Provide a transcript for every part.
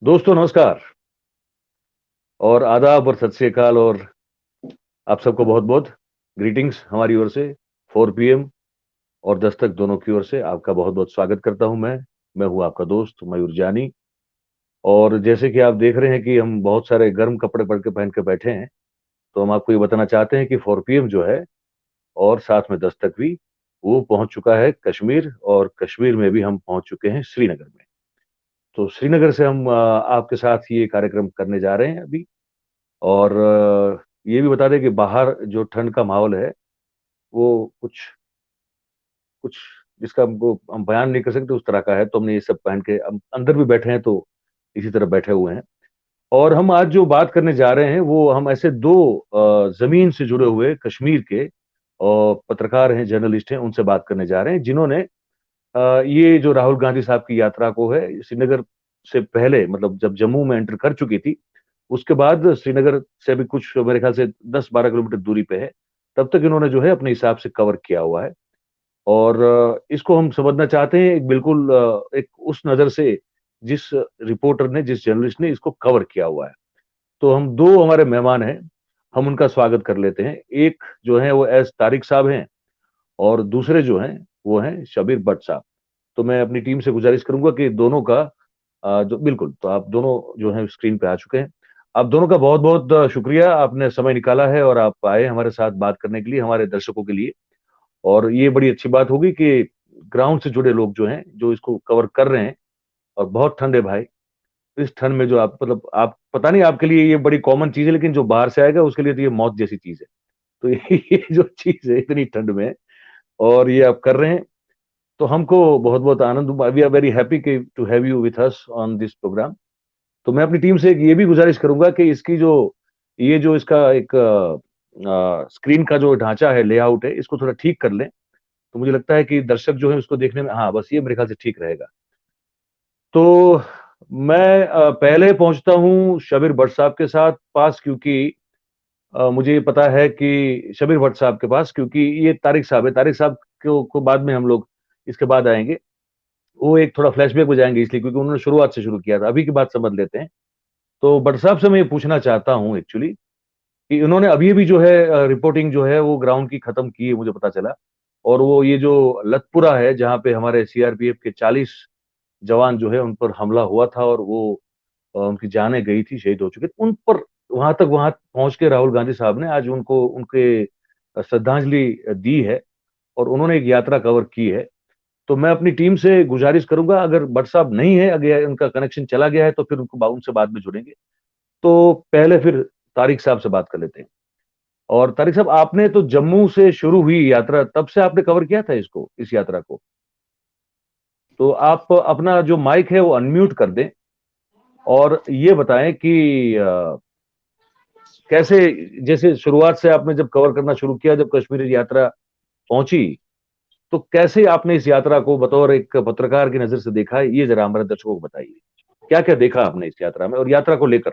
दोस्तों नमस्कार और आदाब और सत श्री अकाल और आप सबको बहुत-बहुत ग्रीटिंग्स हमारी ओर से 4 पीएम और दस्तक दोनों की ओर से आपका बहुत-बहुत स्वागत करता हूं मैं। मैं हूं आपका दोस्त मयूर जानी और जैसे कि आप देख रहे हैं कि हम बहुत सारे गर्म कपड़े पहन के बैठे हैं, तो हम आपको ये बताना चाहते हैं कि 4 पीएम जो है और साथ में दस्तक भी, वो पहुंच चुका है कश्मीर और कश्मीर में भी हम पहुंच चुके हैं श्रीनगर में। तो श्रीनगर से हम आपके साथ ये कार्यक्रम करने जा रहे हैं अभी। और ये भी बता दें कि बाहर जो ठंड का माहौल है, वो कुछ कुछ जिसका हमको हम बयान नहीं कर सकते उस तरह का है, तो हमने ये सब पहन के हम अंदर भी बैठे हैं तो इसी तरह बैठे हुए हैं। और हम आज जो बात करने जा रहे हैं, वो हम ऐसे 2 ज़मीन से जुड़े हुए कश्मीर के पत्रकार हैं, जर्नलिस्ट हैं, उनसे बात करने जा रहे हैं, जिन्होंने ये जो राहुल गांधी साहब की यात्रा को है, श्रीनगर से पहले मतलब जब जम्मू में एंटर कर चुकी थी, उसके बाद श्रीनगर से भी कुछ मेरे ख्याल से 10-12 किलोमीटर दूरी पे है। तब तक इन्होंने जो है अपने हिसाब से कवर किया हुआ है और इसको हम समझना चाहते हैं एक बिल्कुल एक उस नज़र से जिस रिपोर्टर ने, जिस जर्नलिस्ट ने इसको कवर किया हुआ है। तो हम 2 हमारे मेहमान हैं, हम उनका स्वागत कर लेते हैं। एक जो है वो एस तारिक साहब हैं और दूसरे जो हैं, वो हैं शब्बीर भट्ट साहब। तो मैं अपनी टीम से गुज़ारिश करूँगा कि दोनों का जो बिल्कुल, तो आप दोनों जो हैं स्क्रीन पे आ चुके हैं। आप दोनों का बहुत-बहुत शुक्रिया, आपने समय निकाला है और आप आए हमारे साथ बात करने के लिए, हमारे दर्शकों के लिए। और ये बड़ी अच्छी बात होगी कि ग्राउंड से जुड़े लोग जो हैं, जो इसको कवर कर रहे हैं और बहुत ठंड है भाई। इस ठंड में जो आप मतलब आप पता नहीं आपके लिए ये बड़ी कॉमन चीज़ है, लेकिन जो बाहर से आएगा उसके लिए तो ये मौत जैसी चीज़ है। तो ये जो चीज़ है इतनी ठंड में और ये आप कर रहे हैं, तो हमको बहुत-बहुत आनंद हुआ। वी आर वेरी हैप्पी कि to have you with us on this programme. तो मैं अपनी टीम से एक ये भी गुज़ारिश करूँगा कि इसकी जो ये जो इसका एक स्क्रीन का जो ढाँचा है, लेआउट है, इसको थोड़ा ठीक कर लें। तो मुझे लगता है कि दर्शक जो है उसको देखने में हाँ, बस ये मेरे ख़्याल से ठीक रहेगा। तो मैं पहले पहुँचता हूँ शब्बीर भट्ट साहब के साथ पास क्योंकि मुझे ये पता है कि शब्बीर भट्ट साहब के पास क्योंकि ये तारिक साहब है। तारिक साहब को बाद में हम लोग इसके बाद आएँगे। वो एक थोड़ा फ्लैशबैक में जाएँगे इसलिए क्योंकि उन्होंने शुरुआत से शुरू किया था। अभी की बात समझ लेते हैं। तो भट्ट साहब से मैं ये पूछना चाहता हूँ एक्चुअली कि इन्होंने अभी-अभी जो है रिपोर्टिंग जो है वो ग्राउंड की खत्म की है मुझे पता चला। और वो ये जो लतपुरा है जहाँ पे हमारे सीआरपीएफ के 40 जवान जो है उन पर हमला हुआ था और वो उनकी जानें गई थी, शहीद हो चुके थे। उन पर वहाँ पहुँच के राहुल गांधी साहब ने आज उनको उनके श्रद्धांजलि दी है और उन्होंने एक यात्रा कवर की है। तो मैं अपनी टीम से गुज़ारिश करूँगा अगर भट्ट साहब नहीं है, अगर उनका कनेक्शन चला गया है तो फिर उनको उनसे बाद में जुड़ेंगे। तो पहले फिर तारिक साहब से बात कर लेते हैं। और तारिक साहब आपने तो जम्मू से शुरू हुई यात्रा, तब से आपने कवर किया था इसको, इस यात्रा को? तो आप अपना जो माइक है वो अनम्यूट कर दें और ये बताएँ कि कैसे जैसे शुरुआत से आपने जब कवर करना शुरू किया, जब कश्मीर यात्रा पहुँची, तो कैसे आपने इस यात्रा को बतौर एक पत्रकार की नज़र से देखा है, ये ज़रा हमारे दर्शकों को बताइए? क्या-क्या देखा आपने इस यात्रा में और यात्रा को लेकर?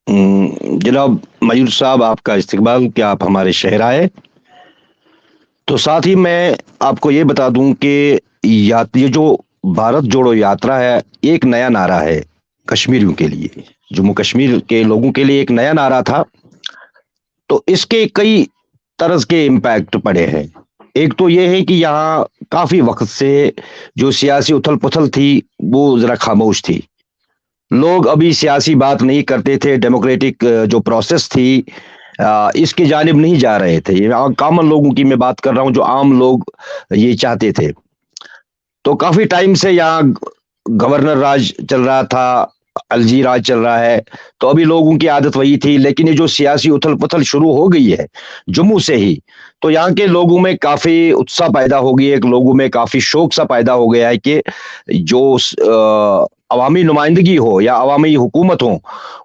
जनाब मयूर साहब, आपका इस्तकबाल कि आप हमारे शहर आए। तो साथ ही मैं आपको ये बता दूं कि ये जो भारत जोड़ो यात्रा है, एक नया नारा है कश्मीरियों के लिए। जम्मू कश्मीर के लोगों के लिए एक नया नारा था। तो इसके कई तरह के इम्पैक्ट पड़े हैं। एक तो ये है कि यहाँ काफी वक्त से जो सियासी उथल पुथल थी, वो जरा खामोश थी। लोग अभी सियासी बात नहीं करते थे, डेमोक्रेटिक जो प्रोसेस थी इसकी जानिब नहीं जा रहे थे। ये कॉमन लोगों की मैं बात कर रहा हूँ, जो आम लोग ये चाहते थे। तो काफी टाइम से यहाँ गवर्नर राज चल रहा था, अलजी राज चल रहा है। तो अभी लोगों की आदत वही थी, लेकिन ये जो सियासी उथल पुथल शुरू हो गई है जम्मू से ही, तो यहाँ के लोगों में काफी उत्साह पैदा हो गई है, लोगों में काफी शौक सा पैदा हो गया है कि जो अवामी नुमाइंदगी हो या अवामी हुकूमत हो,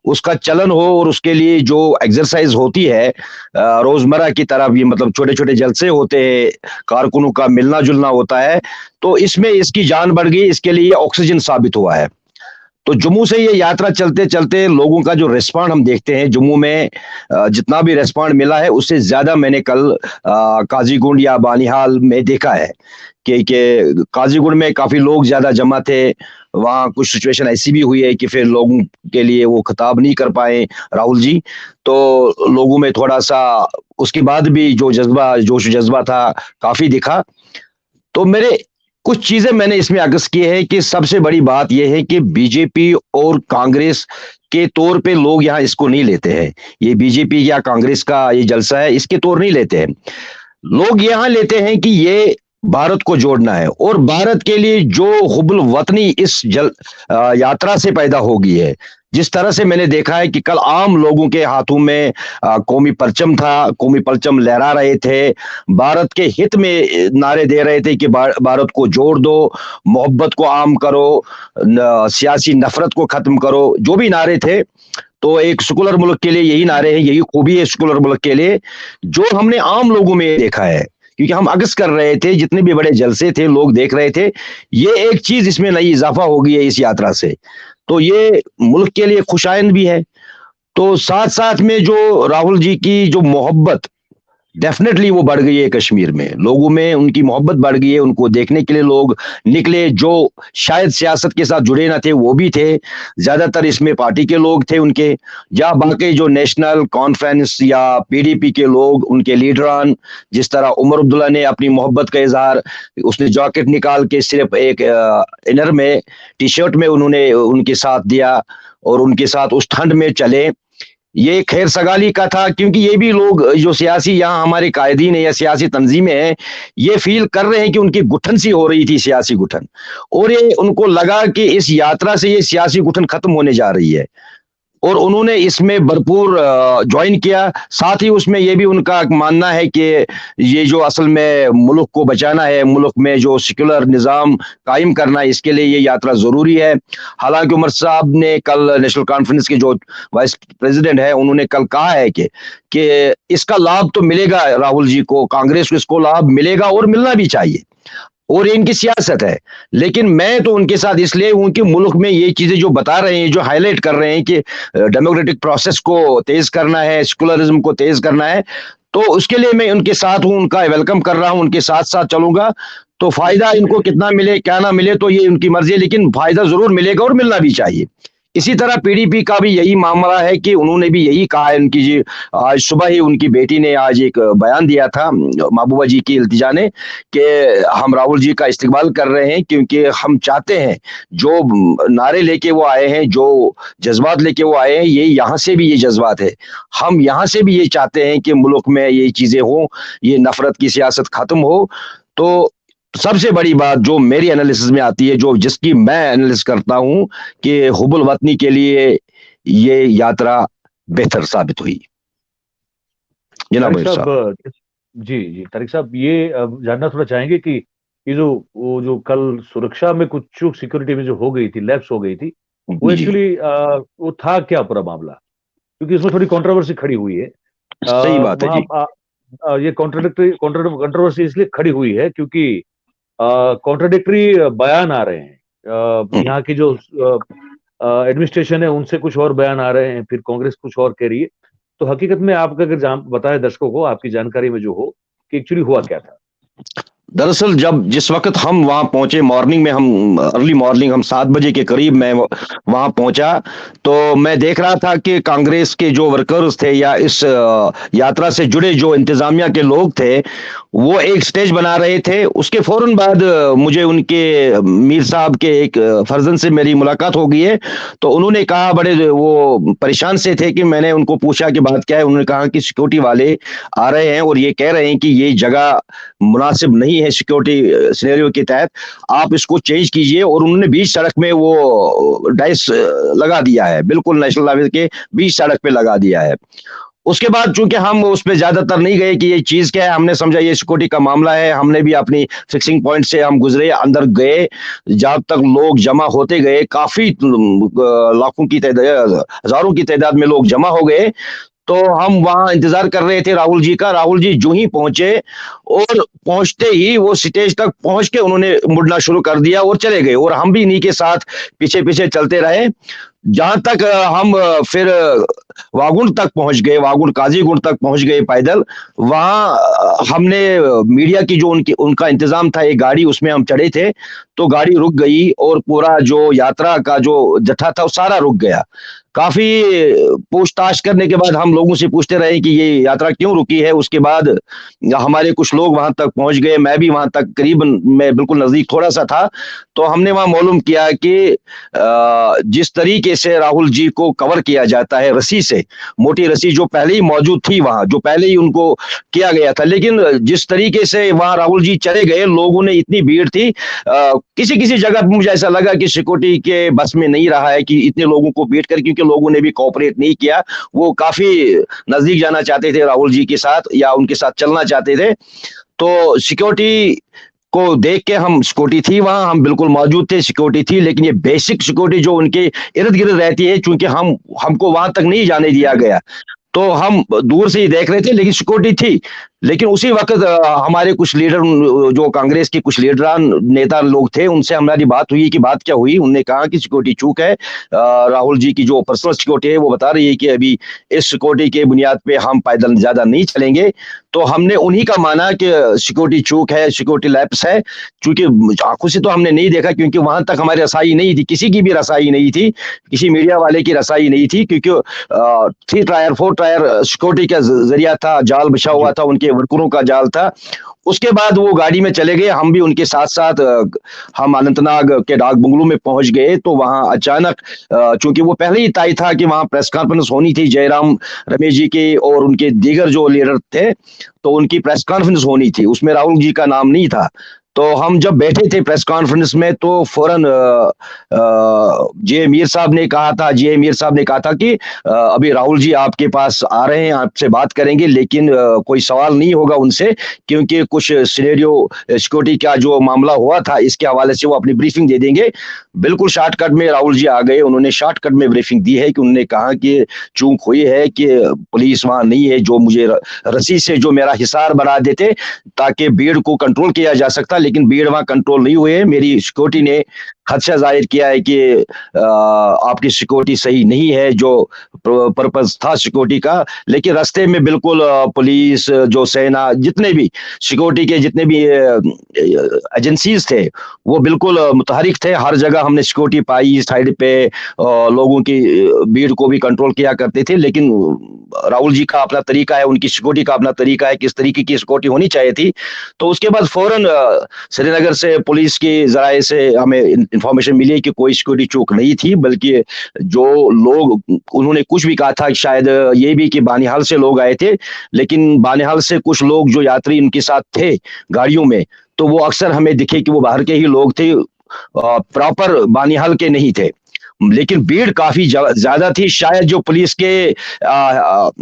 उसका चलन हो, और उसके लिए जो एक्सरसाइज होती है रोजमर्रा की तरह भी, मतलब छोटे छोटे जलसे होते हैं, कारकुनों का मिलना जुलना होता है। तो इसमें इसकी जान बढ़ गई, इसके लिए ऑक्सीजन साबित हुआ है। तो जम्मू से ये यात्रा चलते चलते लोगों का जो रिस्पांड हम देखते हैं जम्मू में, जितना भी रिस्पांड मिला है उससे ज्यादा मैंने कल काजीगुंड या बानिहाल में देखा है कि काजीगुंड में काफी लोग ज्यादा जमा थे। वहाँ कुछ सिचुएशन ऐसी भी हुई है कि फिर लोगों के लिए वो खिताब नहीं कर पाए राहुल जी। तो लोगों में थोड़ा सा उसके बाद भी जो जज्बा जोश जज्बा था काफी दिखा। तो मेरे कुछ चीजें मैंने इसमें अगस की है कि सबसे बड़ी बात यह है कि बीजेपी और कांग्रेस के तौर पे लोग यहाँ इसको नहीं लेते हैं। ये बीजेपी या कांग्रेस का ये जलसा है इसके तौर नहीं लेते हैं। लोग यहाँ लेते हैं कि ये भारत को जोड़ना है और भारत के लिए जो हुब्बुल वतनी इस यात्रा से पैदा होगी है। जिस तरह से मैंने देखा है कि कल आम लोगों के हाथों में कौमी परचम था, कौमी परचम लहरा रहे थे, भारत के हित में नारे दे रहे थे कि भारत को जोड़ दो, मोहब्बत को आम करो, सियासी नफरत को खत्म करो, जो भी नारे थे। तो एक सेकुलर मुल्क के लिए यही नारे हैं, यही खूबी है सेकुलर मुल्क के लिए, जो हमने आम लोगों में देखा है। क्योंकि हम अगस कर रहे थे, जितने भी बड़े जलसे थे लोग देख रहे थे। ये एक चीज इसमें नई इजाफा हो गई है इस यात्रा से, तो ये मुल्क के लिए खुशाइंद भी है। तो साथ साथ में जो राहुल जी की जो मोहब्बत डेफिनेटली वो बढ़ गई है कश्मीर में, लोगों में उनकी मोहब्बत बढ़ गई है। उनको देखने के लिए लोग निकले, जो शायद सियासत के साथ जुड़े ना थे वो भी थे। ज्यादातर इसमें पार्टी के लोग थे उनके, या बाकी जो नेशनल कॉन्फ्रेंस या पीडीपी के लोग, उनके लीडरान, जिस तरह उमर अब्दुल्ला ने अपनी मोहब्बत का इजहार, उसने जैकेट निकाल के सिर्फ एक इनर में, टी शर्ट में उन्होंने उनके साथ दिया और उनके साथ उस ठंड में चले। ये खैर सगाली का था, क्योंकि ये भी लोग जो सियासी यहाँ हमारे कायदीन है या सियासी तंजीमें हैं, ये फील कर रहे हैं कि उनकी गुठन सी हो रही थी, सियासी गुठन, और ये उनको लगा कि इस यात्रा से ये सियासी गुठन खत्म होने जा रही है, और उन्होंने इसमें भरपूर ज्वाइन किया। साथ ही उसमें यह भी उनका मानना है कि ये जो असल में मुल्क को बचाना है, मुल्क में जो सेक्युलर निज़ाम कायम करना है, इसके लिए ये यात्रा जरूरी है। हालांकि उमर साहब ने कल नेशनल कॉन्फ्रेंस के जो वाइस प्रेसिडेंट है, उन्होंने कल कहा है कि इसका लाभ तो मिलेगा राहुल जी को, कांग्रेस को इसको लाभ मिलेगा और मिलना भी चाहिए, और ये इनकी सियासत है। लेकिन मैं तो उनके साथ इसलिए हूं कि मुल्क में ये चीजें जो बता रहे हैं, जो हाईलाइट कर रहे हैं कि डेमोक्रेटिक प्रोसेस को तेज करना है, सेकुलरिज्म को तेज करना है, तो उसके लिए मैं उनके साथ हूं, उनका वेलकम कर रहा हूं, उनके साथ साथ चलूंगा। तो फायदा इनको कितना मिले क्या ना मिले तो ये उनकी मर्जी है, लेकिन फायदा जरूर मिलेगा और मिलना भी चाहिए। इसी तरह पीडीपी का भी यही मामला है कि उन्होंने भी यही कहा है। उनकी जी आज सुबह ही उनकी बेटी ने आज एक बयान दिया था, महबूबा जी की इल्तिजा ने, कि हम राहुल जी का इस्तेमाल कर रहे हैं क्योंकि हम चाहते हैं जो नारे लेके वो आए हैं, जो जज्बात लेके वो आए हैं, ये यहाँ से भी ये जज्बात है। हम यहाँ से भी ये चाहते हैं कि मुल्क में ये चीजें हो, ये नफरत की सियासत खत्म हो। तो सबसे बड़ी बात जो मेरी एनालिसिस में आती है, जो जिसकी मैं एनालिसिस करता हूं, कि हुब्बुल वतनी के लिए ये यात्रा बेहतर साबित हुई। जनाब तारिक साहब। साहब, जी जी तारिक साहब, ये जानना थोड़ा चाहेंगे कि ये जो वो जो कल सुरक्षा में कुछ चूक सिक्योरिटी में जो हो गई थी, लैप्स हो गई थी, वो जी, एक्चुअली वो था क्या पूरा मामला? क्योंकि इसमें थोड़ी कंट्रोवर्सी खड़ी हुई है। सही बात है वहाँ जी। ये कंट्रोवर्सी इसलिए खड़ी हुई है क्योंकि कॉन्ट्राडिक्टरी बयान आ रहे हैं। यहाँ की जो एडमिनिस्ट्रेशन है उनसे कुछ और बयान आ रहे हैं, फिर कांग्रेस कुछ और कह रही है। तो हकीकत में आप अगर बताएं दर्शकों को, आपकी जानकारी में जो हो, कि एक्चुअली हुआ क्या था? दरअसल जिस वक्त हम वहां पहुंचे, मॉर्निंग में, हम अर्ली मॉर्निंग, हम 7 बजे के करीब मैं वहां पहुंचा, तो मैं देख रहा था कि कांग्रेस के जो वर्कर्स थे या इस यात्रा से जुड़े जो इंतजामिया के लोग थे, वो एक स्टेज बना रहे थे। उसके फौरन बाद मुझे उनके मीर साहब के एक फर्जन से मेरी मुलाकात हो गई है। तो उन्होंने कहा, बड़े वो परेशान से थे, कि मैंने उनको पूछा कि बात क्या है। उन्होंने कहा कि सिक्योरिटी वाले आ रहे हैं और ये कह रहे हैं कि ये जगह मुनासिब नहीं है सिक्योरिटी सिनेरियो के तहत, आप इसको चेंज कीजिए। और उन्होंने बीच सड़क में वो डाइस लगा दिया है, बिल्कुल नेशनल हाईवे के बीच सड़क पे लगा दिया है। उसके बाद चूंकि हम उस पर ज्यादातर नहीं गए कि ये चीज क्या है, हमने समझा ये सिक्योरिटी का मामला है, हमने भी अपनी फिक्सिंग पॉइंट से हम गुजरे, अंदर गए। जब तक लोग जमा होते गए, काफी लाखों की तादाद, हजारों की तादाद में लोग जमा हो गए। तो हम वहां इंतजार कर रहे थे राहुल जी का। राहुल जी जो ही पहुंचे, और पहुंचते ही वो स्टेज तक पहुंच के उन्होंने मुड़ना शुरू कर दिया और चले गए, और हम भी इन्हीं के साथ पीछे पीछे चलते रहे। जहां तक हम फिर वागुड़ तक पहुंच गए, वागुड़ काजीगुंड तक पहुंच गए पैदल। वहां हमने मीडिया की जो उनकी उनका इंतजाम था, एक गाड़ी उसमें हम चढ़े थे, तो गाड़ी रुक गई और पूरा जो यात्रा का जो जत्था था वो सारा रुक गया। काफी पूछताछ करने के बाद हम लोगों से पूछते रहे कि ये यात्रा क्यों रुकी है। उसके बाद हमारे कुछ लोग वहां तक पहुंच गए, मैं भी वहां तक करीबन, मैं बिल्कुल नजदीक थोड़ा सा था, तो हमने वहां मालूम किया कि जिस तरीके से राहुल जी को कवर किया जाता है रस्सी से, मोटी रस्सी जो पहले ही मौजूद थी वहां, जो पहले ही उनको किया गया था, लेकिन जिस तरीके से वहां राहुल जी चले गए, लोगों ने, इतनी भीड़ थी, किसी किसी जगह पर मुझे ऐसा लगा कि सिक्योरिटी के बस में नहीं रहा है कि इतने लोगों को भेंट कर, क्योंकि लोगों ने भी कोऑपरेट नहीं किया। वो काफी नजदीक जाना चाहते थे राहुल जी के साथ या उनके साथ चलना चाहते थे। तो सिक्योरिटी को देख के, हम सिक्योरिटी थी वहां, हम बिल्कुल मौजूद थे, सिक्योरिटी थी, लेकिन ये बेसिक सिक्योरिटी जो उनके इर्द गिर्द रहती है, चूंकि हमको वहां तक नहीं जाने दिया गया, तो हम दूर से ही देख रहे थे, लेकिन सिक्योरिटी थी। लेकिन उसी वक्त हमारे कुछ लीडर, जो कांग्रेस के कुछ लीडरान नेता लोग थे, उनसे हमारी बात हुई कि बात क्या हुई। उन्होंने कहा कि सिक्योरिटी चूक है, राहुल जी की जो पर्सनल सिक्योरिटी है वो बता रही है कि अभी इस सिक्योरिटी के बुनियाद पे हम पैदल ज्यादा नहीं चलेंगे। तो हमने उन्हीं का माना कि सिक्योरिटी चूक है, सिक्योरिटी लैप्स है, क्योंकि आंखों से तो हमने नहीं देखा, क्योंकि वहां तक हमारी रसाई नहीं थी, किसी की भी रसाई नहीं थी, किसी मीडिया वाले की रसाई नहीं थी, क्योंकि 3 टायर 4 टायर सिक्योरिटी का जरिया था, जाल बिछा हुआ जी। था, उनके वर्करों का जाल था। उसके बाद वो गाड़ी में चले गए, हम भी उनके साथ साथ हम अनंतनाग के डाक बंगलू में पहुंच गए। तो वहां अचानक, चूंकि वो पहले ही तय था कि वहां प्रेस कॉन्फ्रेंस होनी थी, जयराम रमेश जी की और उनके दीगर जो लीडर थे, तो उनकी प्रेस कॉन्फ्रेंस होनी थी, उसमें राहुल जी का नाम नहीं था। तो हम जब बैठे थे प्रेस कॉन्फ्रेंस में, तो फौरन जे मीर साहब ने कहा था, जे मीर साहब ने कहा था कि अभी राहुल जी आपके पास आ रहे हैं, आपसे बात करेंगे, लेकिन कोई सवाल नहीं होगा उनसे, क्योंकि कुछ सिनेरियो सिक्योरिटी का जो मामला हुआ था, इसके हवाले से वो अपनी ब्रीफिंग दे देंगे। बिल्कुल शॉर्टकट में राहुल जी आ गए, उन्होंने शॉर्टकट में ब्रीफिंग दी है कि उन्होंने कहा कि चूक हुई है कि पुलिस वहां नहीं है, जो मुझे रस्सी से जो मेरा हिसार बना देते ताकि भीड़ को कंट्रोल किया जा सकता, लेकिन भीड़ वहां कंट्रोल नहीं हुए। मेरी सिक्योरिटी ने खदशा जाहिर किया है कि आपकी सिक्योरिटी सही नहीं है, जो पर्पज था सिक्योरिटी का। लेकिन रास्ते में बिल्कुल पुलिस, जो सेना, जितने भी सिक्योरिटी के जितने भी एजेंसीज थे, वो बिल्कुल मुतहरिक थे। हर जगह हमने सिक्योरिटी पाई, साइड पे लोगों की भीड़ को भी कंट्रोल किया करते थे। लेकिन राहुल जी का अपना तरीका है, उनकी सिक्योरिटी का अपना तरीका है, किस तरीके की सिक्योरिटी होनी चाहिए थी। तो उसके बाद फौरन श्रीनगर से पुलिस के जराये से हमें इंफॉर्मेशन मिली कि कोई सिक्योरिटी चूक नहीं थी, बल्कि जो लोग, उन्होंने कुछ भी कहा था, शायद ये भी कि बानिहाल से लोग आए थे, लेकिन बानिहाल से कुछ लोग जो यात्री उनके साथ थे गाड़ियों में, तो वो अक्सर हमें दिखे कि वो बाहर के ही लोग थे, प्रॉपर बानिहाल के नहीं थे। लेकिन भीड़ काफी ज्यादा थी, शायद जो पुलिस के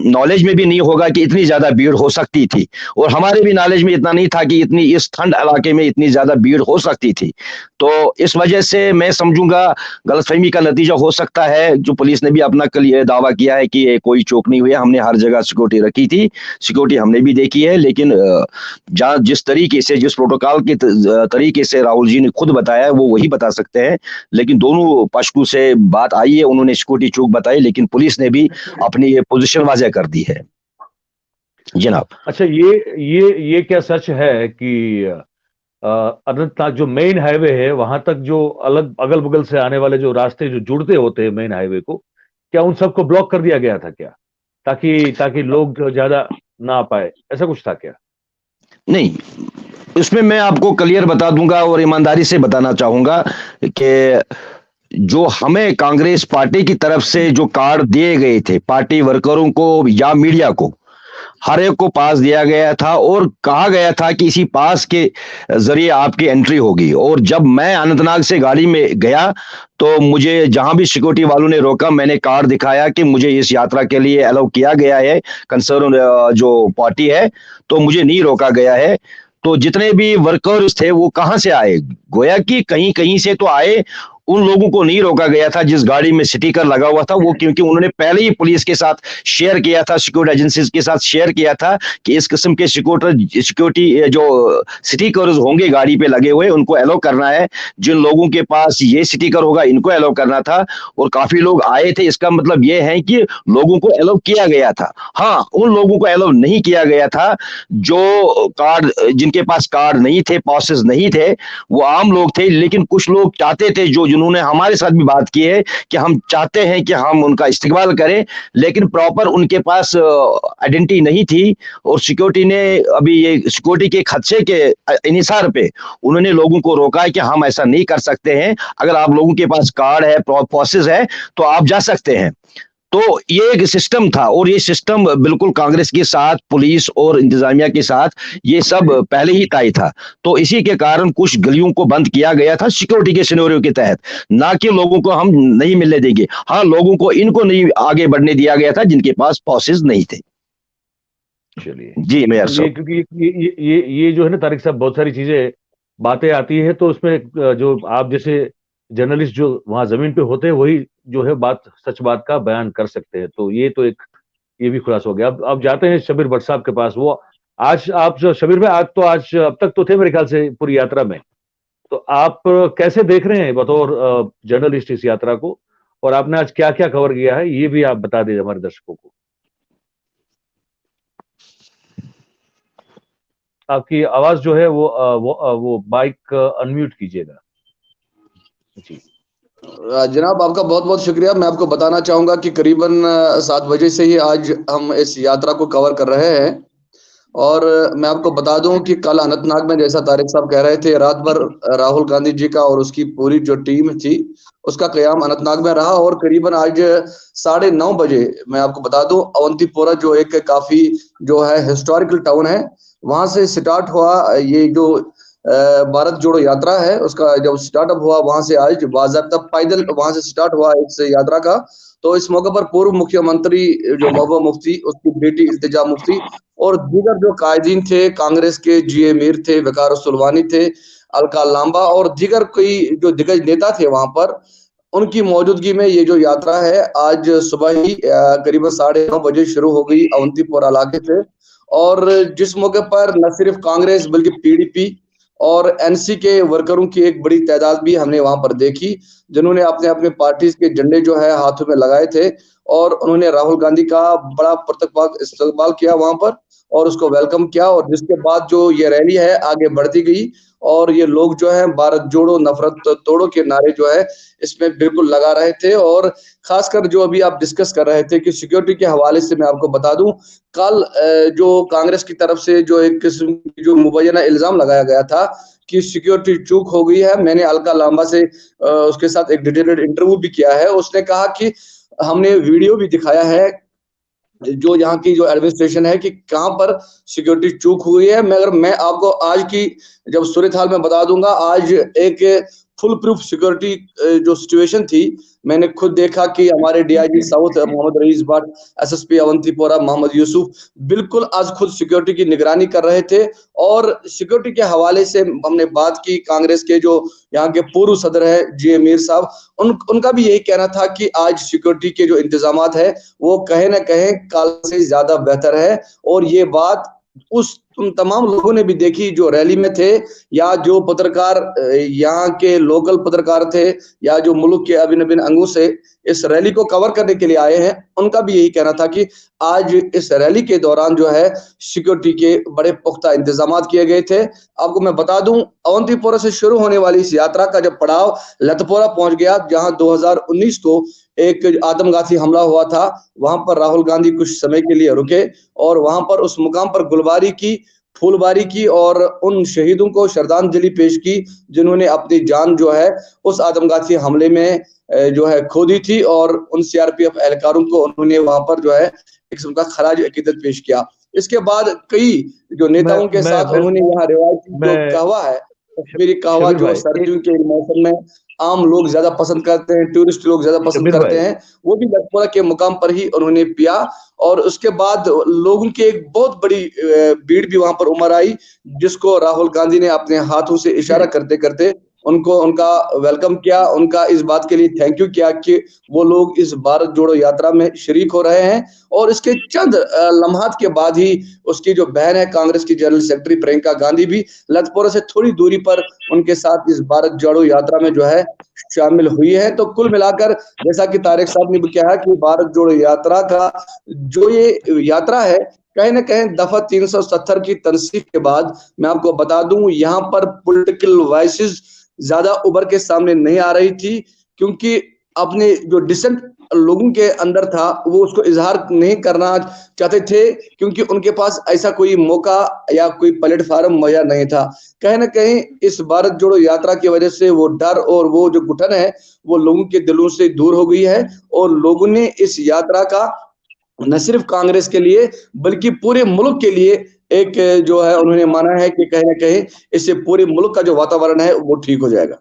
नॉलेज में भी नहीं होगा कि इतनी ज्यादा भीड़ हो सकती थी, और हमारे भी नॉलेज में इतना नहीं था कि इतनी, इस ठंड इलाके में इतनी ज्यादा भीड़ हो सकती थी। तो इस वजह से मैं समझूंगा गलतफहमी का नतीजा हो सकता है। जो पुलिस ने भी अपना कल ये दावा किया है कि ये कोई चूक नहीं हुई, हमने हर जगह सिक्योरिटी रखी थी, सिक्योरिटी हमने भी देखी है, लेकिन जहाँ जिस तरीके से, जिस प्रोटोकॉल के तरीके से राहुल जी ने खुद बताया है, वो वही बता सकते हैं। लेकिन दोनों पक्षों से बात आई है, उन्होंने सिक्योरिटी चूक बताई, लेकिन पुलिस ने भी अपनी ये पोजीशन वाज़ह कर दी है जनाब। अच्छा, ये क्या सच है कि अनंतनाग जो मेन हाईवे है वहां तक जो अलग अगल बगल से आने वाले जो रास्ते जो जुड़ते होते हैं मेन हाईवे को, क्या उन सबको ब्लॉक कर दिया गया था क्या, ताकि ताकि लोग जो ज्यादा ना आ पाए, ऐसा कुछ था क्या? नहीं, इसमें मैं आपको क्लियर बता दूंगा और ईमानदारी से बताना चाहूंगा कि जो हमें कांग्रेस पार्टी की तरफ से जो कार्ड दिए गए थे पार्टी वर्करों को या मीडिया को, हर एक को पास दिया गया था और कहा गया था कि इसी पास के जरिए आपकी एंट्री होगी। और जब मैं अनंतनाग से गाड़ी में गया, तो मुझे जहां भी सिक्योरिटी वालों ने रोका, मैंने कार्ड दिखाया कि मुझे इस यात्रा के लिए अलाउ किया गया है, कंसर्न जो पार्टी है, तो मुझे नहीं रोका गया है। तो जितने भी वर्कर्स थे वो कहां से आए, गोया कि कहीं कहीं से तो आए, उन लोगों को नहीं रोका गया था जिस गाड़ी में स्टिकर लगा हुआ था वो, क्योंकि उन्होंने पहले ही पुलिस के साथ शेयर किया था, सिक्योरिटी एजेंसीज के साथ शेयर किया था कि इस किस्म के सिक्योरिटी जो स्टिकर्स होंगे गाड़ी पे लगे हुए उनको अलाउ करना है, जिन लोगों के पास ये स्टिकर होगा इनको अलाउ करना था। और काफी लोग आए थे, इसका मतलब ये है कि लोगों को अलाउ किया गया था। हाँ, उन लोगों को अलाउ नहीं किया गया था जो कार्ड, जिनके पास कार्ड नहीं थे, पासेस नहीं थे, वो आम लोग थे। लेकिन कुछ लोग चाहते थे, जो जिन्होंने हमारे साथ भी बात की है कि हम चाहते हैं कि हम उनका इस्तेमाल करें, लेकिन प्रॉपर उनके पास आइडेंटिटी नहीं थी। और सिक्योरिटी ने अभी ये सिक्योरिटी के खदशे के इनिसार पे उन्होंने लोगों को रोका है कि हम ऐसा नहीं कर सकते हैं, अगर आप लोगों के पास कार्ड है, प्रोसेस है, तो आप जा सकते हैं। तो ये एक सिस्टम था, और ये सिस्टम बिल्कुल कांग्रेस के साथ, पुलिस और इंतजामिया के साथ ये सब पहले ही तय था। तो इसी के कारण कुछ गलियों को बंद किया गया था सिक्योरिटी के सिनेरियो के तहत, ना कि लोगों को हम नहीं मिलने देंगे। हाँ, लोगों को इनको नहीं आगे बढ़ने दिया गया था जिनके पास पासेस नहीं थे। चलिए जी मेयर तो ये, साहब। क्योंकि ये जो है ना तारिक साहब, बहुत सारी चीजें बातें आती है, तो उसमें जो आप जैसे जर्नलिस्ट जो वहां जमीन पे होते हैं वही जो है बात, सच बात का बयान कर सकते हैं। तो ये तो एक, ये भी खुलासा हो गया। अब जाते हैं शबीर भट्ट साहब के पास। वो आज आप जो शबीर भाई, आज अब तक तो थे मेरे ख्याल से पूरी यात्रा में, तो आप कैसे देख रहे हैं बतौर जर्नलिस्ट इस यात्रा को, और आपने आज क्या क्या कवर किया है ये भी आप बता दीजिए हमारे दर्शकों को। आपकी आवाज जो है वो माइक अनम्यूट कीजिएगा जी। जनाब, आपका बहुत बहुत शुक्रिया। मैं आपको बताना चाहूंगा कि करीबन 7 बजे से ही आज हम इस यात्रा को कवर कर रहे हैं। और मैं आपको बता दूं कि कल अनंतनाग में, जैसा तारिक साहब कह रहे थे, रात भर राहुल गांधी जी का और उसकी पूरी जो टीम थी उसका क़याम अनंतनाग में रहा। और करीबन आज 9:30 बजे मैं आपको बता दूं, अवंतीपोरा जो एक काफी जो है हिस्टोरिकल टाउन है, वहां से स्टार्ट हुआ ये जो भारत जोड़ो यात्रा है। उसका जब स्टार्टअप हुआ वहां से, आज बाज़ाब्ता पैदल वहां से स्टार्ट हुआ इस यात्रा का। तो इस मौके पर पूर्व मुख्यमंत्री जो महबूबा मुफ्ती, उसकी बेटी इल्तिजा मुफ्ती और दीगर जो कायदीन थे, कांग्रेस के जी मीर थे, वकार सुलवानी थे, अलका लांबा और दीगर कोई जो दिग्गज नेता थे वहां पर, उनकी मौजूदगी में ये जो यात्रा है आज सुबह ही करीबन 9:30 बजे शुरू हो गई अवंतीपोरा इलाके से। और जिस मौके पर न सिर्फ कांग्रेस बल्कि पीडीपी और एनसी के वर्करों की एक बड़ी तादाद भी हमने वहां पर देखी, जिन्होंने अपने अपने पार्टी के झंडे जो है हाथों में लगाए थे। और उन्होंने राहुल गांधी का बड़ा प्रतिपक्ष इस्तेमाल किया वहां पर और उसको वेलकम किया। और जिसके बाद जो ये रैली है आगे बढ़ती गई और ये लोग जो है भारत जोड़ो नफरत तोड़ो के नारे जो है इसमें बिल्कुल लगा रहे थे। और खासकर जो अभी आप डिस्कस कर रहे थे कि सिक्योरिटी के हवाले से मैं आपको बता दूं, कल जो कांग्रेस की तरफ से जो एक किस्म की जो मुबैना इल्जाम लगाया गया था कि सिक्योरिटी चूक हो गई है, मैंने अलका लांबा से उसके साथ एक डिटेल्ड इंटरव्यू भी किया है। उसने कहा कि हमने वीडियो भी दिखाया है जो यहाँ की जो एडमिनिस्ट्रेशन है कि कहां पर सिक्योरिटी चूक हुई है। मगर मैं आपको आज की जब सूरत हाल में बता दूंगा, आज एक फुल प्रूफ सिक्योरिटी जो सिचुएशन थी, मैंने खुद देखा कि हमारे DIG south Mohammad rice Bhatt, SSP Awantipora Mohammad Yusuf बिल्कुल आज खुद सिक्योरिटी की निगरानी कर रहे थे। और सिक्योरिटी के हवाले से हमने बात की, कांग्रेस के जो यहाँ के पूर्व सदर है जी मीर साहब, उनका भी यही कहना था कि आज सिक्योरिटी के जो इंतजामात है वो कहीं ना कहीं कल से ज्यादा बेहतर है। और ये बात उस तुम तमाम लोगों ने भी देखी जो रैली में थे, या जो पत्रकार यहाँ के लोकल पत्रकार थे, या जो मुल्क के अभिन्न भिन्न अंगों से इस रैली को कवर करने के लिए आए हैं, उनका भी यही कहना था कि आज इस रैली के दौरान जो है सिक्योरिटी के बड़े पुख्ता इंतजाम किए गए थे। आपको मैं बता दूं, अवंतीपोरा से शुरू होने वाली इस यात्रा का जब पड़ाव लतपोरा पहुंच गया, जहां 2019 को एक आत्मघाती हमला हुआ था, वहां पर राहुल गांधी कुछ समय के लिए रुके और वहां पर उस मुकाम पर गुलबारी की, फूलबारी की और उन शहीदों को श्रद्धांजलि पेश की जिन्होंने अपनी जान जो है उस आत्मघाती हमले में जो है खो दी थी। और उन सीआरपीएफ एहलकारों को उन्होंने वहां पर जो है एक किस्म का खराज अकीदत पेश किया। इसके बाद कई जो नेताओं के साथ उन्होंने यहाँ रिवायती जो कहवा है, कश्मीरी कहवा, शबीर जो भाई सर्दियों के मौसम में आम लोग ज्यादा पसंद करते हैं, टूरिस्ट लोग ज्यादा पसंद शबीर करते भाई हैं, वो भी लतपोरा के मुकाम पर ही उन्होंने पिया। और उसके बाद लोगों की एक बहुत बड़ी भीड़ भी वहां पर उमड़ आई, जिसको राहुल गांधी ने अपने हाथों से इशारा करते करते उनको उनका वेलकम किया, उनका इस बात के लिए थैंक यू किया कि वो लोग इस भारत जोड़ो यात्रा में शरीक हो रहे हैं। और इसके चंद लम्हात के बाद ही उसकी जो बहन है कांग्रेस की जनरल सेक्रेटरी प्रियंका गांधी भी लतपोरा से थोड़ी दूरी पर उनके साथ इस भारत जोड़ो यात्रा में जो है शामिल हुई है। तो कुल मिलाकर जैसा कि तारिक साहब ने भी कहा कि भारत जोड़ो यात्रा का जो ये यात्रा है कहीं ना कहीं दफा 370 की तनसीख के बाद मैं आपको बता दूं यहाँ पर पॉलिटिकल वाइसेस ज्यादा उभर के सामने नहीं आ रही थी, क्योंकि अपने जो डिसेंट लोगों के अंदर था वो उसको इजहार नहीं करना चाहते थे, क्योंकि उनके पास ऐसा कोई मौका या कोई प्लेटफार्म मुहैया नहीं था। कहीं ना कहीं इस भारत जोड़ो यात्रा की वजह से वो डर और वो जो घुटन है वो लोगों के दिलों से दूर हो गई है, और लोगों ने इस यात्रा का न सिर्फ कांग्रेस के लिए बल्कि पूरे मुल्क के लिए एक जो है उन्होंने माना है कि कहीं ना कहीं इससे पूरे मुल्क का जो वातावरण है वो ठीक हो जाएगा।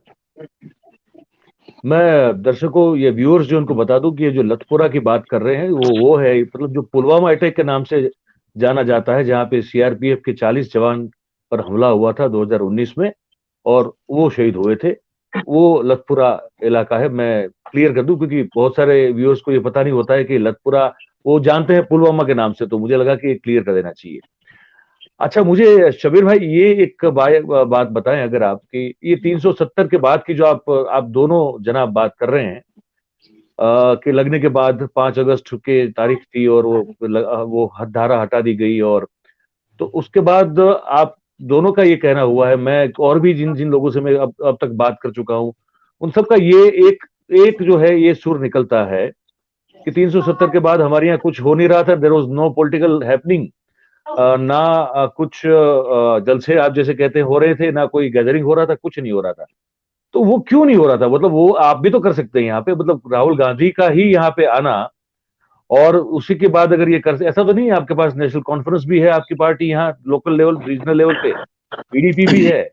मैं दर्शकों, ये व्यूअर्स जो उनको बता दूं कि ये जो लतपुरा की बात कर रहे हैं वो है मतलब जो पुलवामा अटैक के नाम से जाना जाता है, जहां पे सीआरपीएफ के 40 जवान पर हमला हुआ था 2019 में और वो शहीद हुए थे। वो लतपुरा इलाका है। मैं क्लियर कर दूं क्योंकि बहुत सारे व्यूअर्स को ये पता नहीं होता है कि लतपुरा वो जानते हैं पुलवामा के नाम से, तो मुझे लगा कि क्लियर कर देना चाहिए। अच्छा, मुझे शबीर भाई ये एक बात बताएं अगर आप कि ये 370 के बाद की जो आप दोनों जनाब बात कर रहे हैं कि लगने के बाद 5 अगस्त के तारीख थी और वो धारा हटा दी गई, और तो उसके बाद आप दोनों का ये कहना हुआ है, मैं और भी जिन जिन लोगों से मैं अब तक बात कर चुका हूं उन सबका ये एक एक जो है ये सुर निकलता है कि 370 के बाद हमारे यहाँ कुछ हो नहीं रहा था, there was no political happening, ना कुछ जलसे आप जैसे कहते हैं हो रहे थे, ना कोई गैदरिंग हो रहा था, कुछ नहीं हो रहा था। तो वो क्यों नहीं हो रहा था? मतलब वो आप भी तो कर सकते हैं यहाँ पे, मतलब राहुल गांधी का ही यहाँ पे आना और उसी के बाद अगर ये कर, ऐसा तो नहीं है आपके पास नेशनल कॉन्फ्रेंस भी है, आपकी पार्टी यहाँ लोकल लेवल रीजनल लेवल पे पीडीपी भी है,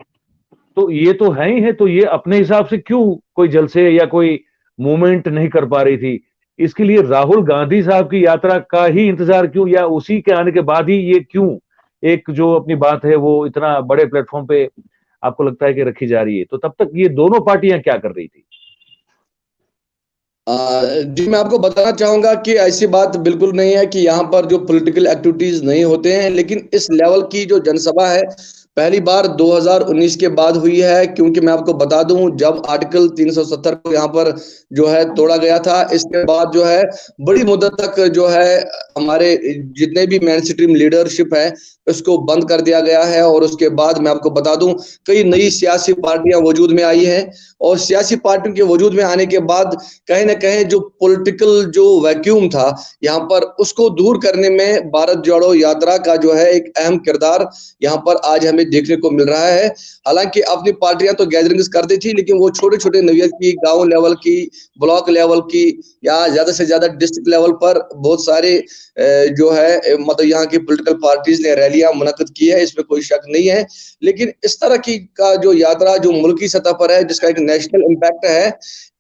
तो ये तो है ही है, तो ये अपने हिसाब से क्यों कोई जलसे या कोई मूवमेंट नहीं कर पा रही थी? इसके लिए राहुल गांधी साहब की यात्रा का ही इंतजार क्यों, या उसी के आने के बाद ही ये क्यों एक जो अपनी बात है वो इतना बड़े प्लेटफॉर्म पे आपको लगता है कि रखी जा रही है? तो तब तक ये दोनों पार्टियां क्या कर रही थी? जी मैं आपको बताना चाहूंगा कि ऐसी बात बिल्कुल नहीं है कि यहाँ पर जो पॉलिटिकल एक्टिविटीज नहीं होते हैं, लेकिन इस लेवल की जो जनसभा है पहली बार 2019 के बाद हुई है, क्योंकि मैं आपको बता दूं जब आर्टिकल 370 को यहाँ पर जो है तोड़ा गया था, इसके बाद जो है बड़ी मुद्दत तक जो है हमारे जितने भी मेन स्ट्रीम लीडरशिप है उसको बंद कर दिया गया है। और उसके बाद मैं आपको बता दूं कई नई सियासी पार्टियां वजूद में आई हैं, और सियासी पार्टियों के वजूद में आने के बाद कहीं ना कहीं जो पॉलिटिकल जो वैक्यूम था यहाँ पर उसको दूर करने में भारत जोड़ो यात्रा का जो है एक अहम किरदार यहाँ पर आज हमें देखने को मिल रहा है। हालांकि अपनी पार्टियां तो गैदरिंग्स करती थी, लेकिन वो छोटे छोटे नौयत की, गांव लेवल की, ब्लॉक लेवल की या ज्यादा से ज्यादा डिस्ट्रिक्ट लेवल पर बहुत सारे जो है मतलब यहाँ की पॉलिटिकल पार्टीज ने रैलियां मुनक्किद की है, इसमें कोई शक नहीं है। लेकिन इस तरह की का जो यात्रा जो मुल्की सतह पर है जिसका एक नेशनल इम्पैक्ट है,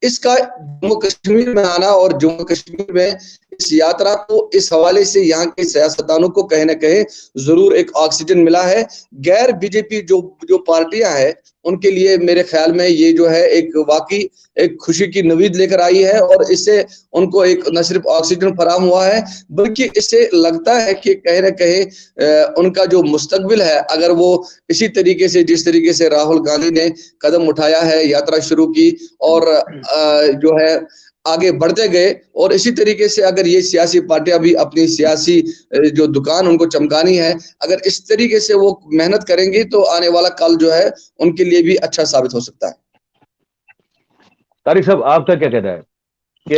इसका जम्मू कश्मीर में आना और जम्मू कश्मीर में इस यात्रा को इस हवाले से यहाँ के सियासतदानों को कहीं ना कहीं जरूर एक ऑक्सीजन मिला है। गैर बीजेपी जो जो पार्टियां हैं उनके लिए मेरे ख्याल में ये जो है एक वाकई एक खुशी की नवीद लेकर आई है, और इससे उनको एक न सिर्फ ऑक्सीजन फराहम हुआ है बल्कि इससे लगता है कि कहीं ना कहीं उनका जो मुस्तकबिल है, अगर वो इसी तरीके से जिस तरीके से राहुल गांधी ने कदम उठाया है, यात्रा शुरू की और जो है आगे बढ़ते गए, और इसी तरीके से अगर ये सियासी पार्टियां भी अपनी सियासी जो दुकान उनको चमकानी है, अगर इस तरीके से वो मेहनत करेंगे तो आने वाला कल जो है उनके लिए भी अच्छा साबित हो सकता है। तारिक साहब, आपका क्या कहना है कि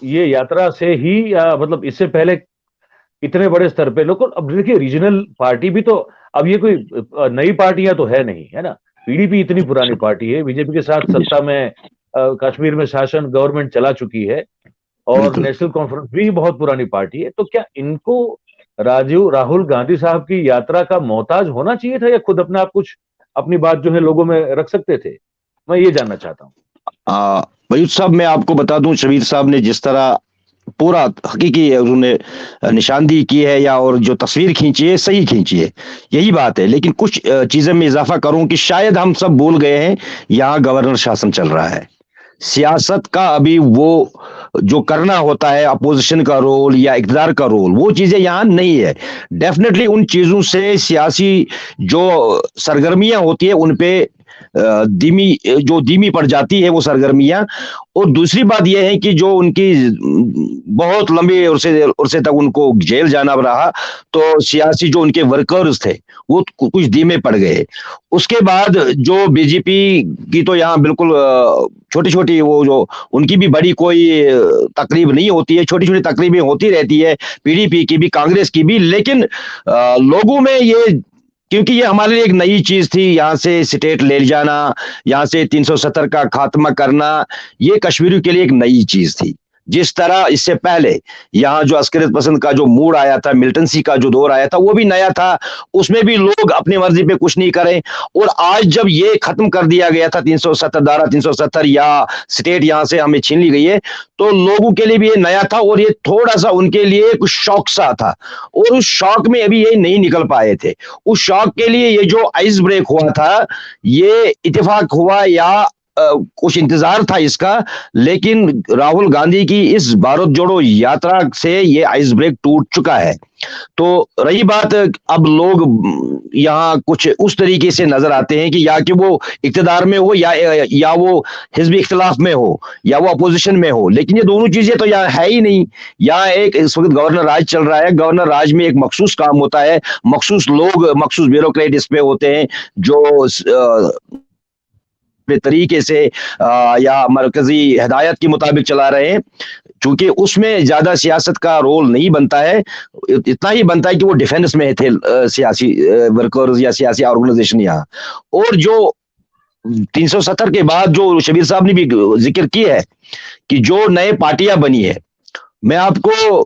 ये यात्रा से ही या मतलब इससे पहले इतने बड़े स्तर पे लोग, अब देखिए रीजनल पार्टी भी तो, अब ये कोई नई पार्टियां तो है नहीं, है ना? पीडीपी इतनी पुरानी पार्टी है, बीजेपी के साथ सत्ता में कश्मीर में शासन गवर्नमेंट चला चुकी है, और नेशनल कॉन्फ्रेंस भी बहुत पुरानी पार्टी है। तो क्या इनको राहुल गांधी साहब की यात्रा का मोहताज होना चाहिए था, या खुद अपना आप कुछ अपनी बात जो है लोगों में रख सकते थे? मैं ये जानना चाहता हूँ। मयूर साहब, मैं आपको बता दूं, शबीर साहब ने जिस तरह पूरा हकीकी उन्होंने निशानदेही की है या और जो तस्वीर खींची है सही खींची है, यही बात है। लेकिन कुछ चीजें में इजाफा करूं कि शायद हम सब भूल गए हैं, यहाँ गवर्नर शासन चल रहा है। सियासत का अभी वो जो करना होता है, अपोजिशन का रोल या इक़्तिदार का रोल, वो चीजें यहाँ नहीं है। डेफिनेटली उन चीजों से सियासी जो सरगर्मियां होती है उन पे धीमी पड़ जाती है वो सरगर्मियां। और दूसरी बात यह है कि जो उनकी बहुत लंबे अरसे तक उनको जेल जाना रहा, तो सियासी जो उनके वर्कर्स थे वो कुछ धीमे पड़ गए। उसके बाद जो बीजेपी की तो यहाँ बिल्कुल छोटी छोटी वो जो उनकी भी बड़ी कोई तकरीब नहीं होती है, छोटी छोटी तकरीबें होती रहती है, पीडीपी की भी कांग्रेस की भी। लेकिन लोगों में ये, क्योंकि ये हमारे लिए एक नई चीज थी, यहाँ से स्टेट ले जाना, यहाँ से 370 का खात्मा करना, ये कश्मीरियों के लिए एक नई चीज थी। जिस तरह इससे पहले यहाँ जो अस्करियत पसंद का जो मूड आया था, मिलिटेंसी का जो दौर आया था, वो भी नया था, उसमें भी लोग अपनी मर्जी पे कुछ नहीं करें। और आज जब ये खत्म कर दिया गया था 370 धारा 370 या स्टेट यहाँ से हमें छीन ली गई है, तो लोगों के लिए भी ये नया था और ये थोड़ा सा उनके लिए कुछ शौक सा था। और उस शौक में अभी ये नहीं निकल पाए थे। उस शौक के लिए ये जो आइस ब्रेक हुआ था, ये इत्तेफाक हुआ या कुछ इंतजार था इसका, लेकिन राहुल गांधी की इस भारत जोड़ो यात्रा से ये आइस ब्रेक टूट चुका है। तो रही बात, अब लोग यहाँ कुछ उस तरीके से नजर आते हैं कि या कि वो इक्तदार में हो या वो हिजबी इख्तिलाफ में हो या वो अपोजिशन में हो, लेकिन ये दोनों चीजें तो यहाँ है ही नहीं। यहाँ एक इस वक्त गवर्नर राज चल रहा है। गवर्नर राज में एक मखसूस काम होता है, मखसूस लोग, मखसूस ब्यूरोक्रेट इस पे होते हैं जो तरीके से या मरकजी हिदायत के मुताबिक चला रहे हैं। चूंकि उसमें ज्यादा सियासत का रोल नहीं बनता है, इतना ही बनता है कि वो डिफेंस में थे सियासी वर्कर्स या सियासी ऑर्गेनाइजेशन यहाँ। और जो 370 के बाद जो शबीर साहब ने भी जिक्र की है कि जो नए पार्टियां बनी है, मैं आपको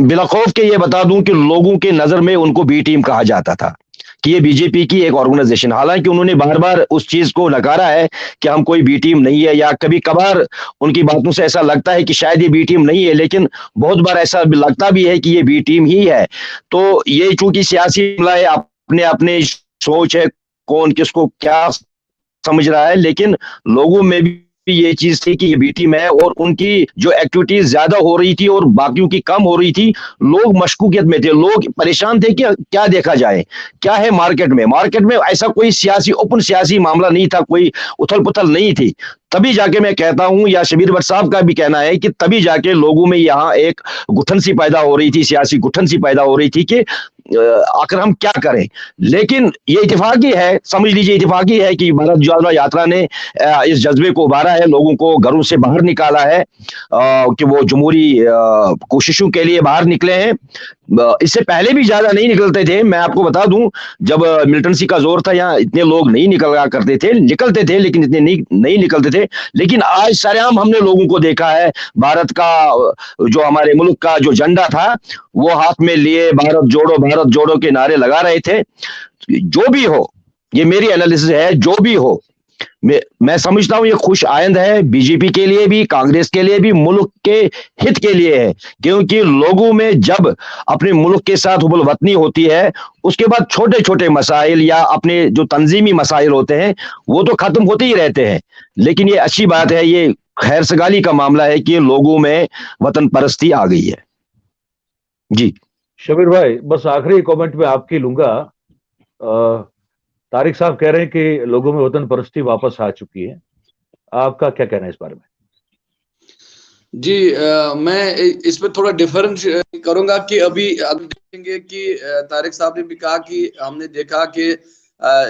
बिलाखौफ के ये बता दूं कि लोगों के नजर में उनको बी टीम कहा जाता था कि ये बीजेपी की एक ऑर्गेनाइजेशन। हालांकि उन्होंने बार बार उस चीज को नकारा है कि हम कोई बी टीम नहीं है, या कभी कभार उनकी बातों से ऐसा लगता है कि शायद ये बी टीम नहीं है, लेकिन बहुत बार ऐसा लगता भी है कि ये बी टीम ही है। तो ये चूंकि सियासी मामला है, अपने अपने सोच है कौन किसको क्या समझ रहा है, लेकिन लोगों में भी ये चीज थी कि ये बी टीम है और उनकी जो एक्टिविटीज ज्यादा हो रही थी और बाकियों की कम हो रही थी। लोग मशकूकियत में थे, लोग परेशान थे कि क्या देखा जाए, क्या है मार्केट में ऐसा कोई सियासी ओपन सियासी मामला नहीं था, कोई उथल पुथल नहीं थी। तभी जाके मैं कहता हूं, या शबीर भट्ट साहब का भी कहना है कि तभी जाके लोगों में यहाँ एक गुठन सी पैदा हो रही थी, सियासी गुठन सी पैदा हो रही थी कि आखिर हम क्या करें। लेकिन ये इत्तेफाकी है, समझ लीजिए इत्तेफाकी है कि भारत जोड़ो यात्रा ने इस जज्बे को उभारा है, लोगों को घरों से बाहर निकाला है कि वो जमहूरी कोशिशों के लिए बाहर निकले हैं। इससे पहले भी ज्यादा नहीं निकलते थे। मैं आपको बता दूं, जब मिलिटेंसी का जोर था यहाँ इतने लोग नहीं निकलते थे, लेकिन इतने नहीं निकलते थे। लेकिन आज सरेआम हमने लोगों को देखा है, भारत का जो हमारे मुल्क का जो झंडा था वो हाथ में लिए भारत जोड़ो के नारे लगा रहे थे। जो भी हो, ये मेरी एनालिसिस है, जो भी हो, मैं समझता हूं ये खुश आइंद है बीजेपी के लिए भी, कांग्रेस के लिए भी, मुल्क के हित के लिए है। क्योंकि लोगों में जब अपने मुल्क के साथ हुबल वतनी होती है, उसके बाद छोटे छोटे मसाइल या अपने जो तंजीमी मसाइल होते हैं वो तो खत्म होते ही रहते हैं। लेकिन ये अच्छी बात है, ये खैर सगाली का मामला है कि लोगों में वतन परस्ती आ गई है। जी शबीर भाई, बस आखिरी कमेंट में आपकी लूंगा। तारिक साहब कह रहे हैं कि लोगों में वतन परस्ती वापस आ चुकी है, आपका क्या कहना है इस बारे में? जी मैं इस पे थोड़ा डिफरेंस करूंगा कि अभी देखेंगे कि तारिक साहब ने भी कहा कि हमने देखा कि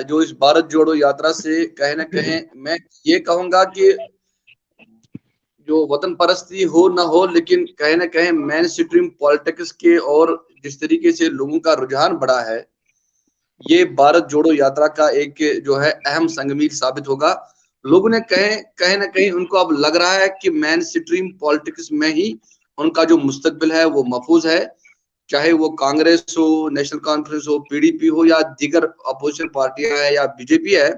जो इस भारत जोड़ो यात्रा से कहीं ना कहीं मैं ये कहूंगा कि जो वतन परस्ती हो ना हो, लेकिन कहीं ना कहीं मेन स्ट्रीम पॉलिटिक्स के और जिस तरीके से लोगों का रुझान बढ़ा है, ये भारत जोड़ो यात्रा का एक जो है अहम संगमीर साबित होगा। लोगों ने कहीं ना कहीं उनको अब लग रहा है कि मेन स्ट्रीम पॉलिटिक्स में ही उनका जो मुस्तकबिल है वो महफूज है, चाहे वो कांग्रेस हो, नेशनल कॉन्फ्रेंस हो, पीडीपी हो या दीगर अपोजिशन पार्टियां हैं या बीजेपी है।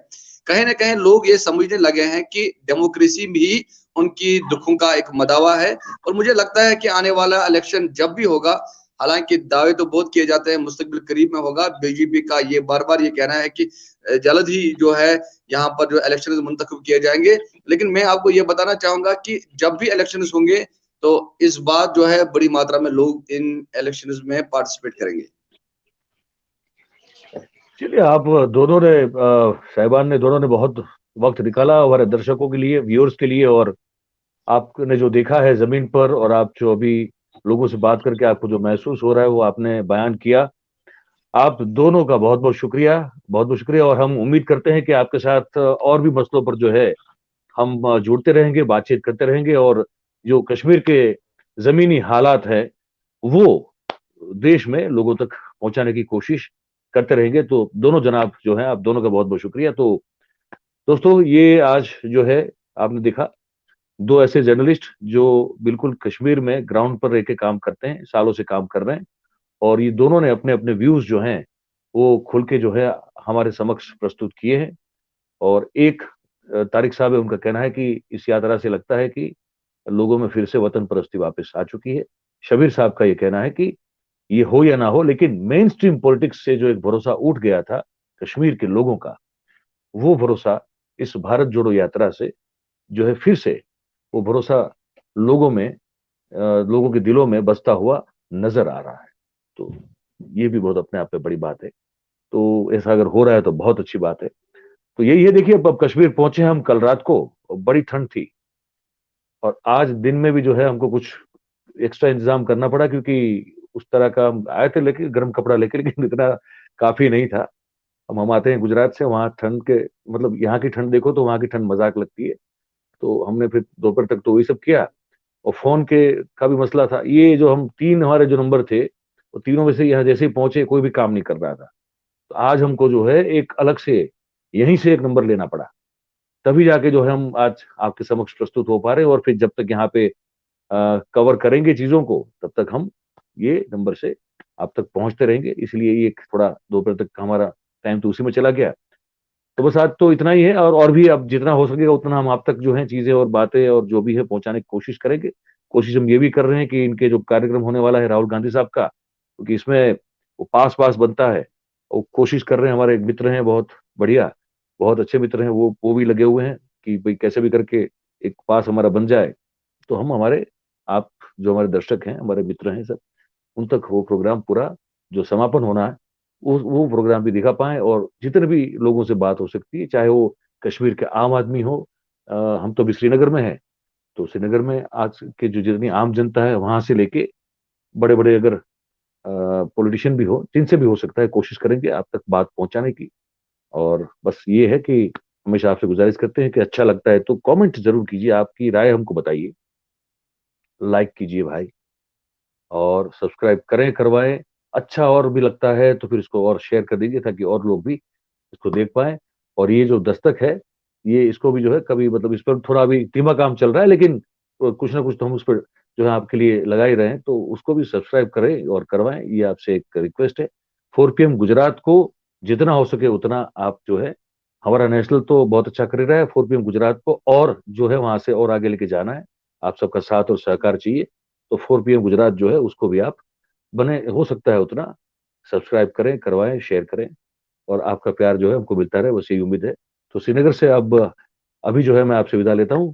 कहीं ना कहीं लोग ये समझने लगे हैं कि डेमोक्रेसी भी उनकी दुखों का एक मदावा है। और मुझे लगता है कि आने वाला इलेक्शन जब भी होगा, हालांकि दावे तो बहुत किए जाते हैं मुस्तकबिल करीब में होगा, बीजेपी का ये बार बार ये कहना है कि जल्द ही जो है यहाँ पर जो इलेक्शन मुंतखब किए जाएंगे। लेकिन मैं आपको ये बताना चाहूंगा कि जब भी इलेक्शन होंगे तो इस बार जो है बड़ी मात्रा में लोग इन इलेक्शन में पार्टिसिपेट करेंगे। चलिए, आप दोनों ने साहिबान ने दोनों ने बहुत वक्त निकाला हमारे दर्शकों के लिए, व्यूअर्स के लिए, और आपने जो देखा है जमीन पर और आप जो अभी लोगों से बात करके आपको जो महसूस हो रहा है वो आपने बयान किया। आप दोनों का बहुत बहुत शुक्रिया। और हम उम्मीद करते हैं कि आपके साथ और भी मसलों पर जो है हम जुड़ते रहेंगे, बातचीत करते रहेंगे, और जो कश्मीर के जमीनी हालात है वो देश में लोगों तक पहुंचाने की कोशिश करते रहेंगे। तो दोनों जनाब जो है, आप दोनों का बहुत बहुत शुक्रिया। तो दोस्तों, ये आज जो है आपने देखा दो ऐसे जर्नलिस्ट जो बिल्कुल कश्मीर में ग्राउंड पर रह के काम करते हैं, सालों से काम कर रहे हैं, और ये दोनों ने अपने अपने व्यूज जो हैं वो खुल के जो है हमारे समक्ष प्रस्तुत किए हैं। और एक तारिक साहब है, उनका कहना है कि इस यात्रा से लगता है कि लोगों में फिर से वतन परस्ती वापस आ चुकी है। शबीर साहब का ये कहना है कि ये हो या ना हो, लेकिन मेन स्ट्रीम पॉलिटिक्स से जो एक भरोसा उठ गया था कश्मीर के लोगों का, वो भरोसा इस भारत जोड़ो यात्रा से जो है फिर से वो भरोसा लोगों में लोगों के दिलों में बसता हुआ नजर आ रहा है। तो ये भी बहुत अपने आप में बड़ी बात है। तो ऐसा अगर हो रहा है तो बहुत अच्छी बात है। तो यही है, देखिए अब कश्मीर पहुंचे हम कल रात को, और बड़ी ठंड थी, और आज दिन में भी जो है हमको कुछ एक्स्ट्रा इंतजाम करना पड़ा, क्योंकि उस तरह का हम आए थे लेके गर्म कपड़ा लेके, लेकिन इतना काफी नहीं था। हम आते हैं गुजरात से, वहाँ ठंड के मतलब यहाँ की ठंड देखो तो वहाँ की ठंड मजाक लगती है। तो हमने फिर दोपहर तक तो वही सब किया, और फोन के का भी मसला था। ये जो हम तीन हमारे जो नंबर थे, वो तीनों में से यहाँ जैसे ही पहुंचे कोई भी काम नहीं कर रहा था। तो आज हमको जो है एक अलग से यहीं से एक नंबर लेना पड़ा, तभी जाके जो है हम आज आपके समक्ष प्रस्तुत हो पा रहे हैं। और फिर जब तक यहाँ पे कवर करेंगे चीजों को, तब तक हम ये नंबर से आप तक पहुंचते रहेंगे। इसलिए ये थोड़ा दोपहर तक का हमारा टाइम तो उसी में चला गया। तो बस आज तो इतना ही है, और भी अब जितना हो सकेगा उतना हम आप तक जो है चीजें और बातें और जो भी है पहुंचाने की कोशिश करेंगे। कोशिश हम ये भी कर रहे हैं कि इनके जो कार्यक्रम होने वाला है राहुल गांधी साहब का, क्योंकि इसमें वो पास पास बनता है, वो कोशिश कर रहे हैं। हमारे एक मित्र हैं बहुत बढ़िया, बहुत अच्छे मित्र हैं, वो भी लगे हुए हैं कि भाई कैसे भी करके एक पास हमारा बन जाए। तो हम हमारे आप जो हमारे दर्शक हैं, हमारे मित्र हैं सब, उन तक वो प्रोग्राम पूरा जो समापन होना है वो प्रोग्राम भी दिखा पाएं, और जितने भी लोगों से बात हो सकती है, चाहे वो कश्मीर के आम आदमी हो। हम तो अभी श्रीनगर में हैं, तो श्रीनगर में आज के जो जितनी आम जनता है वहां से लेके बड़े बड़े अगर पॉलिटिशियन भी हो, जिनसे भी हो सकता है, कोशिश करेंगे आप तक बात पहुंचाने की। और बस ये है कि हमेशा आपसे गुजारिश करते हैं कि अच्छा लगता है तो कमेंट जरूर कीजिए, आपकी राय हमको बताइए, लाइक कीजिए भाई, और सब्सक्राइब करें करवाएं। अच्छा और भी लगता है तो फिर इसको और शेयर कर दीजिए, ताकि और लोग भी इसको देख पाएं। और ये जो दस्तक है, ये इसको भी जो है कभी मतलब इस पर थोड़ा अभी धीमा काम चल रहा है, लेकिन कुछ ना कुछ तो हम उस पर जो है आपके लिए लगा ही रहे हैं। तो उसको भी सब्सक्राइब करें और करवाएं, ये आपसे एक रिक्वेस्ट है। 4 PM गुजरात को जितना हो सके उतना आप जो है, हमारा नेशनल तो बहुत अच्छा कर रहा है, 4 PM गुजरात को और जो है वहां से और आगे लेके जाना है। आप सबका साथ और सहकार चाहिए। तो 4 PM गुजरात जो है उसको भी आप बने हो सकता है उतना सब्सक्राइब करें, करवाएं, शेयर करें, और आपका प्यार जो है हमको मिलता रहे, बस यही उम्मीद है। तो श्रीनगर से अब अभी जो है मैं आपसे विदा लेता हूँ।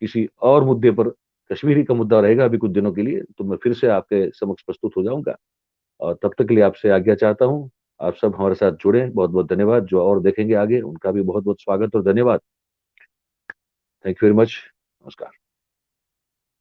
किसी और मुद्दे पर, कश्मीरी का मुद्दा रहेगा अभी कुछ दिनों के लिए, तो मैं फिर से आपके समक्ष प्रस्तुत हो जाऊंगा। और तब तक के लिए आपसे आज्ञा चाहता हूँ। आप सब हमारे साथ जुड़े, बहुत बहुत धन्यवाद। जो और देखेंगे आगे उनका भी बहुत बहुत स्वागत और धन्यवाद। Thank you very much. नमस्कार।